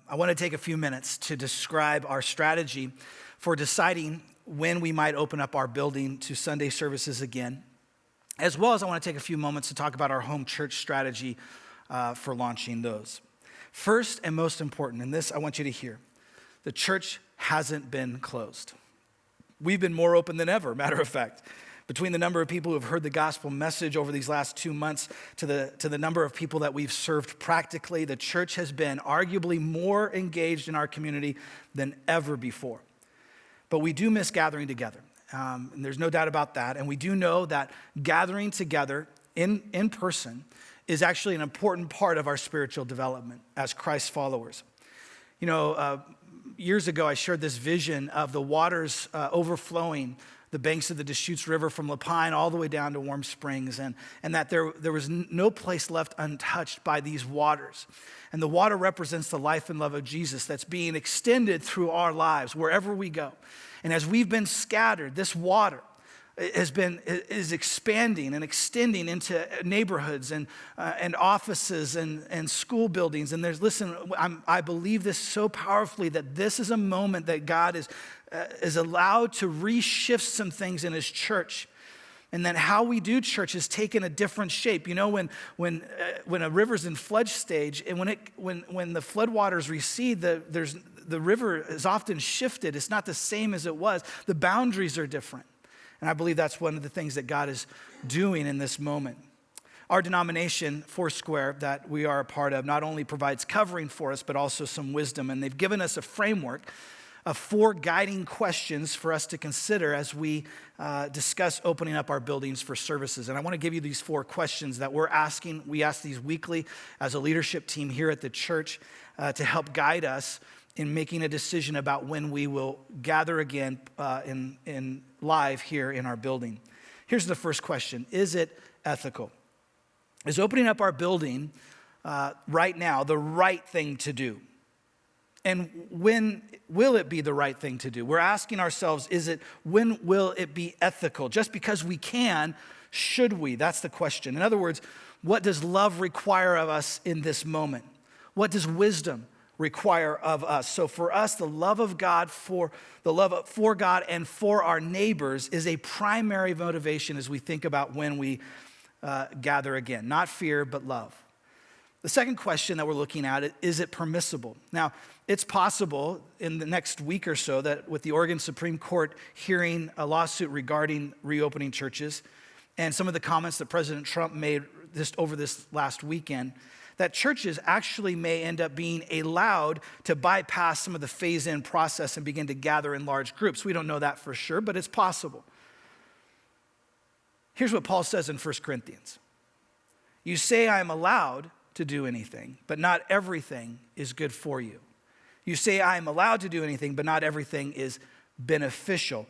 I want to take a few minutes to describe our strategy for deciding when we might open up our building to Sunday services again, as well as I want to take a few moments to talk about our home church strategy for launching those. First and most important, and this I want you to hear, the church hasn't been closed. We've been more open than ever, matter of fact. Between the number of people who have heard the gospel message over these last 2 months to the number of people that we've served practically, the church has been arguably more engaged in our community than ever before. But we do miss gathering together, and there's no doubt about that. And we do know that gathering together in person is actually an important part of our spiritual development as Christ followers. You know, years ago, I shared this vision of the waters overflowing the banks of the Deschutes River from Lapine all the way down to Warm Springs, and that there was no place left untouched by these waters. And the water represents the life and love of Jesus that's being extended through our lives wherever we go. And as we've been scattered, this water is expanding and extending into neighborhoods and offices and school buildings. And I believe this so powerfully that this is a moment that God is allowed to reshift some things in his church. And that how we do church has taken a different shape. You know, when a river's in flood stage, and when the floodwaters recede, the river is often shifted. It's not the same as it was. The boundaries are different. And I believe that's one of the things that God is doing in this moment. Our denomination, Foursquare, that we are a part of, not only provides covering for us, but also some wisdom. And they've given us a framework of 4 guiding questions for us to consider as we discuss opening up our buildings for services. And I want to give you these 4 questions that we're asking. We ask these weekly as a leadership team here at the church to help guide us in making a decision about when we will gather again in live here in our building. Here's the first question. Is it ethical? Is opening up our building right now the right thing to do? And when will it be the right thing to do? We're asking ourselves, when will it be ethical? Just because we can, should we? That's the question. In other words, what does love require of us in this moment? What does wisdom require of us? So for us, the love of God, for God and for our neighbors is a primary motivation as we think about when we gather again. Not fear, but love. The second question that we're looking at is it permissible? Now, it's possible in the next week or so that with the Oregon Supreme Court hearing a lawsuit regarding reopening churches and some of the comments that President Trump made over this last weekend, that churches actually may end up being allowed to bypass some of the phase-in process and begin to gather in large groups. We don't know that for sure, but it's possible. Here's what Paul says in 1 Corinthians. You say I am allowed to do anything, but not everything is good for you. You say I am allowed to do anything, but not everything is beneficial.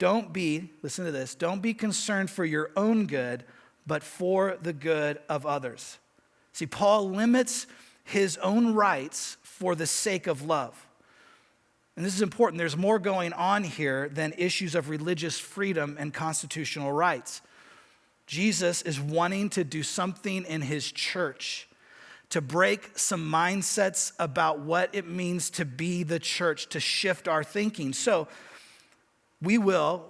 Listen to this, don't be concerned for your own good, but for the good of others. See, Paul limits his own rights for the sake of love. And this is important. There's more going on here than issues of religious freedom and constitutional rights. Jesus is wanting to do something in his church to break some mindsets about what it means to be the church, to shift our thinking. So we will,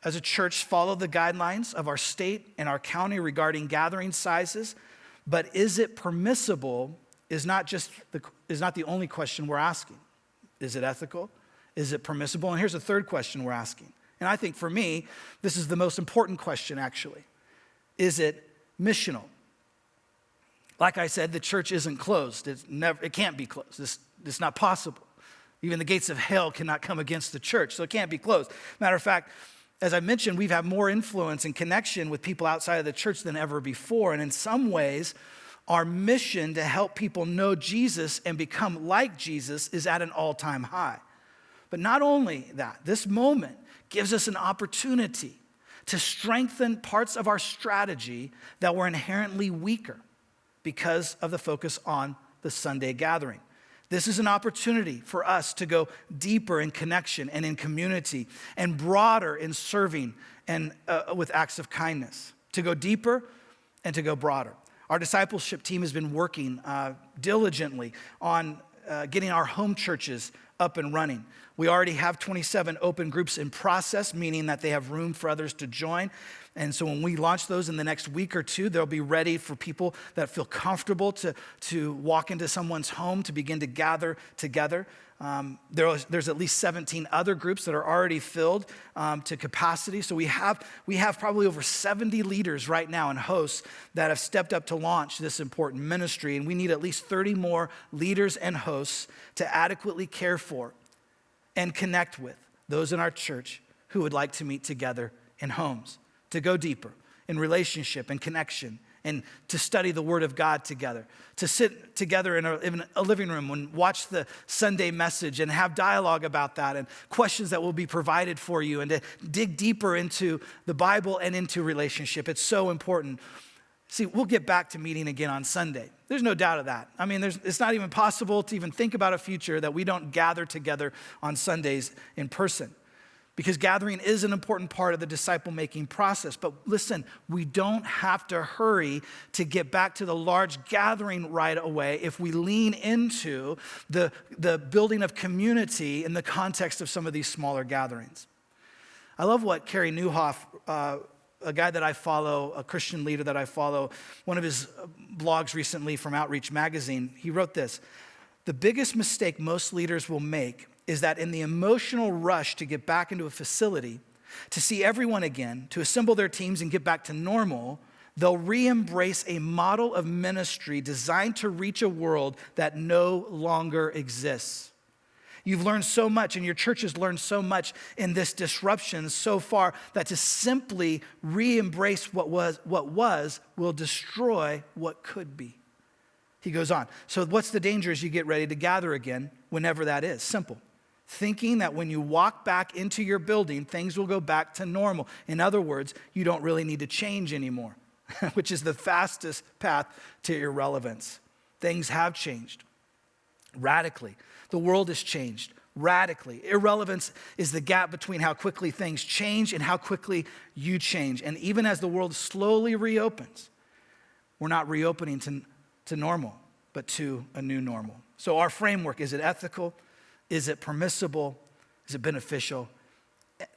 as a church, follow the guidelines of our state and our county regarding gathering sizes. But is it permissible is not the only question we're asking. Is it ethical? Is it permissible? And here's a third question we're asking. And I think for me, this is the most important question actually. Is it missional? Like I said, the church isn't closed. It can't be closed. It's not possible. Even the gates of hell cannot come against the church, so it can't be closed. Matter of fact, as I mentioned, we've had more influence and connection with people outside of the church than ever before. And in some ways, our mission to help people know Jesus and become like Jesus is at an all-time high. But not only that, this moment gives us an opportunity to strengthen parts of our strategy that were inherently weaker because of the focus on the Sunday gathering. This is an opportunity for us to go deeper in connection and in community and broader in serving and with acts of kindness, to go deeper and to go broader. Our discipleship team has been working diligently on getting our home churches up and running. We already have 27 open groups in process, meaning that they have room for others to join. And so when we launch those in the next week or two, they'll be ready for people that feel comfortable to walk into someone's home to begin to gather together. There's at least 17 other groups that are already filled to capacity. So we have probably over 70 leaders right now and hosts that have stepped up to launch this important ministry. And we need at least 30 more leaders and hosts to adequately care for and connect with those in our church who would like to meet together in homes, to go deeper in relationship and connection, and to study the Word of God together, to sit together in a living room and watch the Sunday message and have dialogue about that and questions that will be provided for you, and to dig deeper into the Bible and into relationship. It's so important. See, we'll get back to meeting again on Sunday. There's no doubt of that. I mean, it's not even possible to even think about a future that we don't gather together on Sundays in person, because gathering is an important part of the disciple-making process. But listen, we don't have to hurry to get back to the large gathering right away if we lean into the building of community in the context of some of these smaller gatherings. I love what Kerry Newhoff, a guy that I follow, a Christian leader that I follow, one of his blogs recently from Outreach Magazine, he wrote this: "The biggest mistake most leaders will make is that in the emotional rush to get back into a facility, to see everyone again, to assemble their teams and get back to normal, they'll re-embrace a model of ministry designed to reach a world that no longer exists. You've learned so much, and your church has learned so much in this disruption so far, that to simply re-embrace what was will destroy what could be." He goes on. So what's the danger as you get ready to gather again, whenever that is? Simple. Thinking that when you walk back into your building, things will go back to normal. In other words, you don't really need to change anymore, which is the fastest path to irrelevance. Things have changed radically. The world has changed radically. Irrelevance is the gap between how quickly things change and how quickly you change. And even as the world slowly reopens, we're not reopening to normal, but to a new normal. So our framework, is it ethical? Is it permissible? Is it beneficial?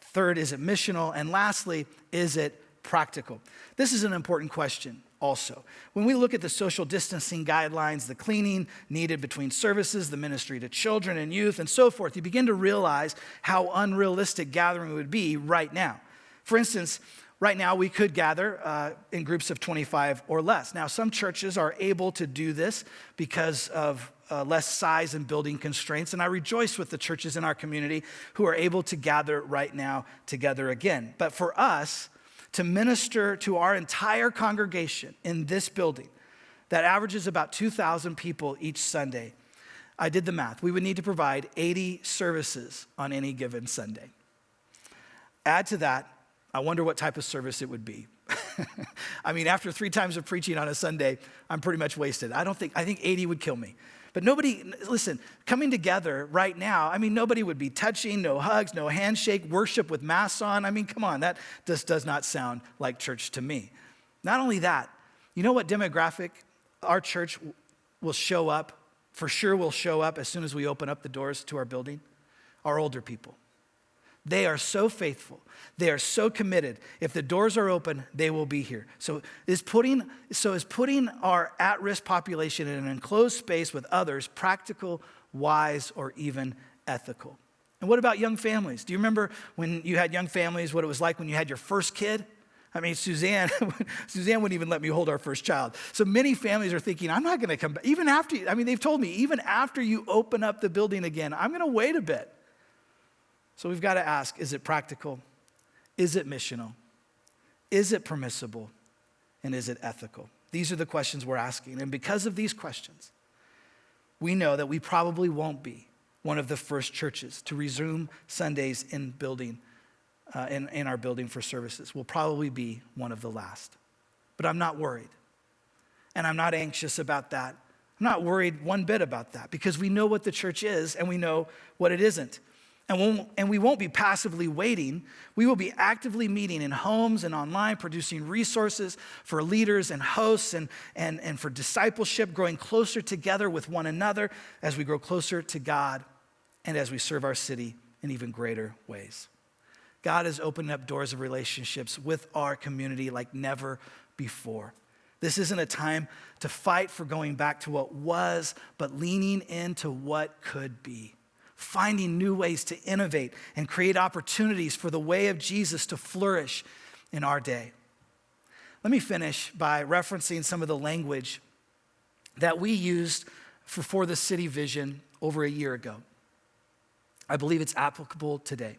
Third, is it missional? And lastly, is it practical? This is an important question also. When we look at the social distancing guidelines, the cleaning needed between services, the ministry to children and youth, and so forth, you begin to realize how unrealistic gathering would be right now. For instance, right now we could gather in groups of 25 or less. Now, some churches are able to do this because of less size and building constraints, and I rejoice with the churches in our community who are able to gather right now together again. But for us to minister to our entire congregation in this building that averages about 2,000 people each Sunday, I did the math. We would need to provide 80 services on any given Sunday. Add to that, I wonder what type of service it would be. I mean, after 3 times of preaching on a Sunday, I'm pretty much wasted. I think 80 would kill me. But nobody, listen, coming together right now, I mean, nobody would be touching, no hugs, no handshake, worship with masks on. I mean, come on, that just does not sound like church to me. Not only that, you know what demographic our church will show up, for sure will show up as soon as we open up the doors to our building? Our older people. They are so faithful. They are so committed. If the doors are open, they will be here. So is putting our at-risk population in an enclosed space with others practical, wise, or even ethical? And what about young families? Do you remember when you had young families, what it was like when you had your first kid? I mean, Suzanne wouldn't even let me hold our first child. So many families are thinking, I'm not going to come back. Even after, they've told me, even after you open up the building again, I'm going to wait a bit. So we've got to ask, is it practical? Is it missional? Is it permissible? And is it ethical? These are the questions we're asking. And because of these questions, we know that we probably won't be one of the first churches to resume Sundays in our building for services. We'll probably be one of the last. But I'm not worried. And I'm not anxious about that. I'm not worried one bit about that, because we know what the church is and we know what it isn't. And we won't be passively waiting. We will be actively meeting in homes and online, producing resources for leaders and hosts and for discipleship, growing closer together with one another as we grow closer to God and as we serve our city in even greater ways. God is opening up doors of relationships with our community like never before. This isn't a time to fight for going back to what was, but leaning into what could be. Finding new ways to innovate and create opportunities for the way of Jesus to flourish in our day. Let me finish by referencing some of the language that we used for the City Vision over a year ago. I believe it's applicable today.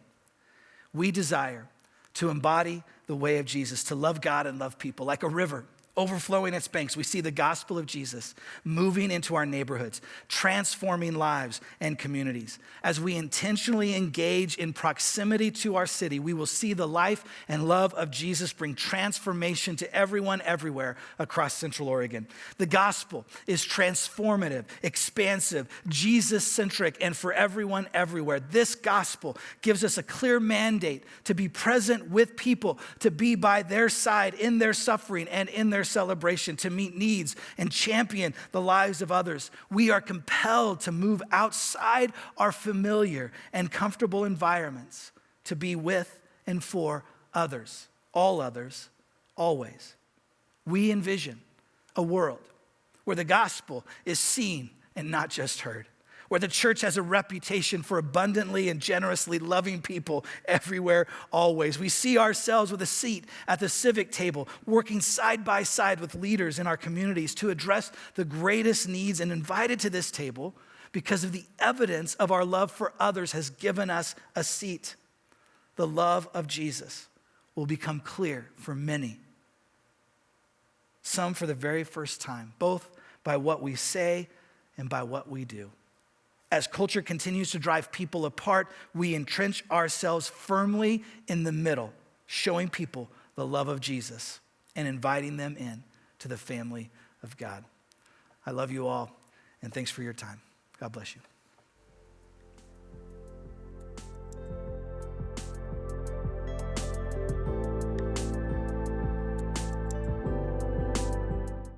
We desire to embody the way of Jesus, to love God and love people like a river overflowing its banks. We see the gospel of Jesus moving into our neighborhoods, transforming lives and communities. As we intentionally engage in proximity to our city, we will see the life and love of Jesus bring transformation to everyone everywhere across Central Oregon. The gospel is transformative, expansive, Jesus-centric, and for everyone everywhere. This gospel gives us a clear mandate to be present with people, to be by their side in their suffering and in their celebration, to meet needs and champion the lives of others. We are compelled to move outside our familiar and comfortable environments to be with and for others, always. We envision a world where the gospel is seen and not just heard, where the church has a reputation for abundantly and generously loving people everywhere, always. We see ourselves with a seat at the civic table, working side by side with leaders in our communities to address the greatest needs, and invited to this table because of the evidence of our love for others has given us a seat. The love of Jesus will become clear for many, some for the very first time, both by what we say and by what we do. As culture continues to drive people apart, we entrench ourselves firmly in the middle, showing people the love of Jesus and inviting them in to the family of God. I love you all, and thanks for your time. God bless you.